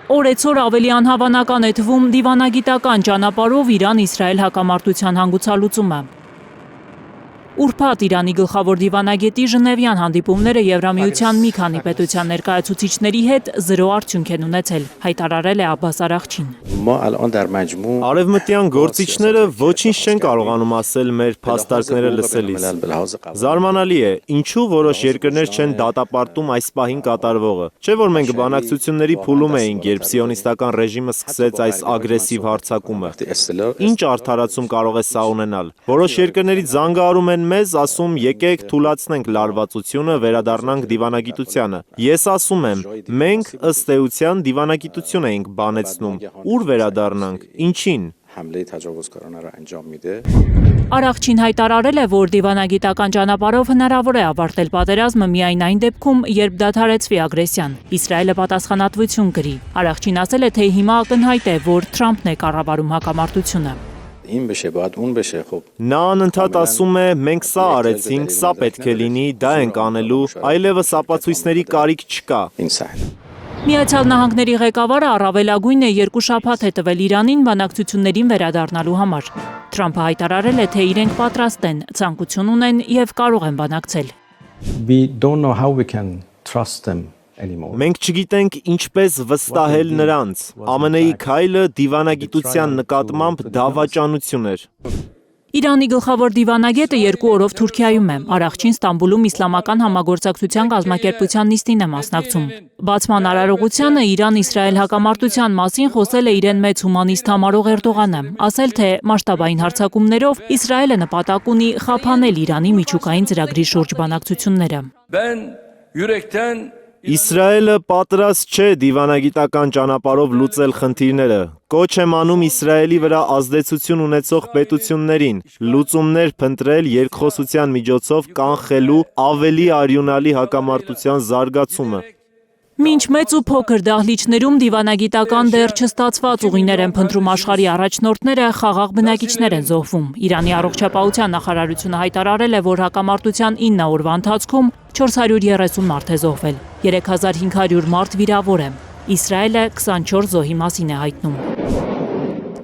Օրեցօր ավելի անհավանական է թվում դիվանագիտական ճանապարհով Իրան-Իսրայել հակամարտության հանգուցալուծումը։ Ուրբաթ Իրանի գլխավոր դիվանագետի ժնևյան հանդիպումները Եվրամիության մի քանի պետության ներկայացուցիչների հետ զրո արդյունք են ունեցել, հայտարարել է Աբբաս Արաղչին։ Արևմտյան գործիչները ոչինչ չեն կարողանում ասել մեր փաստարկները լսելիս։ Զարմանալի է, ինչու որոշ երկրներ չեն դատապարտում այս պահին կատարվողը։ Չէ՞ որ մենք բանակցությունների փուլում էինք, երբ սիոնիստական ռեժիմը սկսեց այս ագրեսիվ հարձակումը։ Ինչ արդարացում կարող է սա ունենալ։ Որոշ երկրներից զանգահարում են մեզ, ասում եկեք թուլացնենք լարվածությունը, վերադառնանք դիվանագիտությանը։ Ես ասում եմ, մենք ըստ էության դիվանագիտություն էինք բանեցնում։ Ուր վերադառնանք, ինչին։ Արաղչին հայտարարել է, որ դիվանագիտական ճանապարհով հնարավոր է ավարտել պատերազմը միայն այն դեպքում, երբ դադարեցվի ագրեսիան, Իսրայելը պատասխանատվություն կրի։ Արաղչին ասել է, թե հիմա ակնհայտ է, որ Թրամփն է կառավարում հակամարտությունը։ Նա անընդհատ ասում է, մենք սա արեցինք, սա պետք է լինի, դա ենք անելու, այլևս ապացույցների կարիք չկա։ Միացյալ Նահանգների ղեկավարը առավելագույն է 2 շաբաթ է տվել Իրանին բանակցություններին վերադառնալու համար։ Թրամփը հայտարարել է, թե իրենք պատրաստ են, ցանկություն ունեն եւ կարող են բանակցել։ Մենք չգիտենք ինչպես վստահել նրանց։ ԱՄՆ-ի քայլը դիվանագիտության նկատմամբ դավաճանություն էր։ Իրանի գլխավոր դիվանագետը 2 օրով Թուրքիայում է։ Արաղչին Ստամբուլում իսլամական համագործակցության կազմակերպության նիստին է մասնակցում։ Բացման արարողությանը Իրան-Իսրայել հակամարտության մասին խոսել է իրեն մեծ հումանիստ համարող Էրդողանը, ասել, թե մասշտաբային հարձակումներով Իսրայելը նպատակ ունի խափանել Իրանի միջուկային ծրագրի շուրջ բանակցությունները։ Իսրայելը պատրաստ չէ դիվանագիտական ճանապարհով լուծել խնդիրները։ Կոչ եմ անում Իսրայելի վրա ազդեցություն ունեցող պետություններին լուծումներ փնտրել երկխոսության միջոցով կանխելու ավելի արյունալի հակամարտության զարգացումը։ Մինչ մեծ ու փոքր դահլիճներում դիվանագիտական դեռ չստացված ուղիներ են փնտրում աշխարհի առաջնորդները, խաղաղ բնակիչներ են զոհվում։ Իրանի առողջապահության նախարարությունը հայտարարել է, որ հակամարտության 9 օրվա ընթացքում 430 մարդ է զոհվել, 3500 մարդ վիրավոր է։ Իսրայելը 24 զոհի մասին է հայտնում։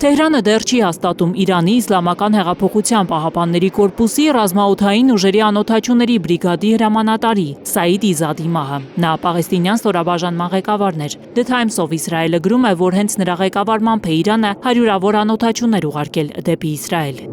Թեհրանը դեռ չի հաստատում Իրանի իսլամական հեղափոխության պահապանների կորպուսի ռազմաօդային ուժերի անօդաչուների բրիգադի հրամանատարի Սաիդ Իզադի մահը։ Նա պաղեստինյան ստորաբաժանման ղեկավարն էր։ The Times of Israel-ը գրում է, որ հենց նրա ղեկավարմամբ է Իրանը հարյուրավոր անօդաչուներ ուղարկել դեպի Իսրայել։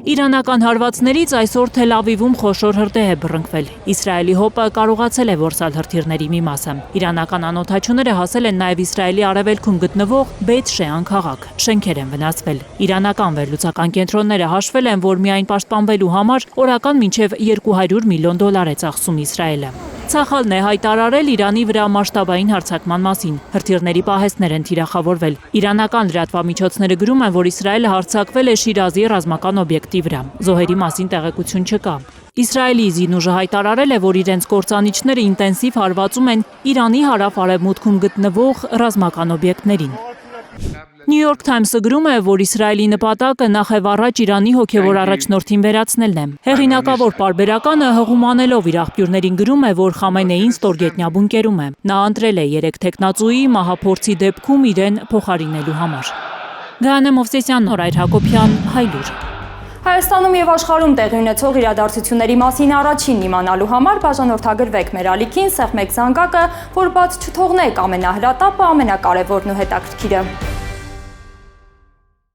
Իրանական հարվածներից այսօր Թել Ավիվում խոշոր հրդեհ է բռնկվել։ Իսրայելի ՀՕՊ-ը կարողացել է որսալ հրթիռների մի մասը։ Իրանական անօդաչուները հասել են նաև Իսրայելի արևելքում գտնվող Բեյթ Շեան քաղաք։ Շենքեր են վնասվել։ Իրանական վերլուծական կենտրոնները հաշվել են, որ միայն պաշտպանվելու համար օրական մինչև $200 միլիոն է ծախսում Իսրայելը։ Ցախալն է հայտարարել Իրանի վրա մասշտաբային հարձակման մասին։ Հրթիռների պահեստներ են թիրախավորվել։ Իրանական լրատվամիջոցները գրում են, որ Իսրայելը հարձակվել է Շիրազի ռազմական օբյեկտի վրա։ Զոհերի մասին տեղեկություն չկա։ Իսրայելի զինուժը հայտարարել է, որ իրենց կործանիչները ինտենսիվ հարվածում են Իրանի հարավ-արևմուտքում գտնվող ռազմական օբյեկտներին։ New York Times-ը գրում է, որ Իսրայելի նպատակը նախևառաջ Իրանի հոգևոր առաջնորդին վերացնելն է։ Հեղինակավոր պարբերականը հղումանելով իր աղբյուրներին գրում է, որ Խամենեին ստորգետնյա բունկերում է։ Նա ընտրել է 3 տեխնացուի մահափորձի դեպքում իրեն փոխարինելու համար։ Գայանե Մովսեսյան, Նորայր Հակոբյան, Հայլուր։ Հայաստանում եւ աշխարհում տեղի ունեցող իրադարձությունների մասին առաջինն իմանալու համար բաժանորդագրվեք մեր ալիքին, սեղմեք զանգակը, որ բաց չթողնեք ամենահրատապը, ամենակարևորն ու հետաքրքիրը։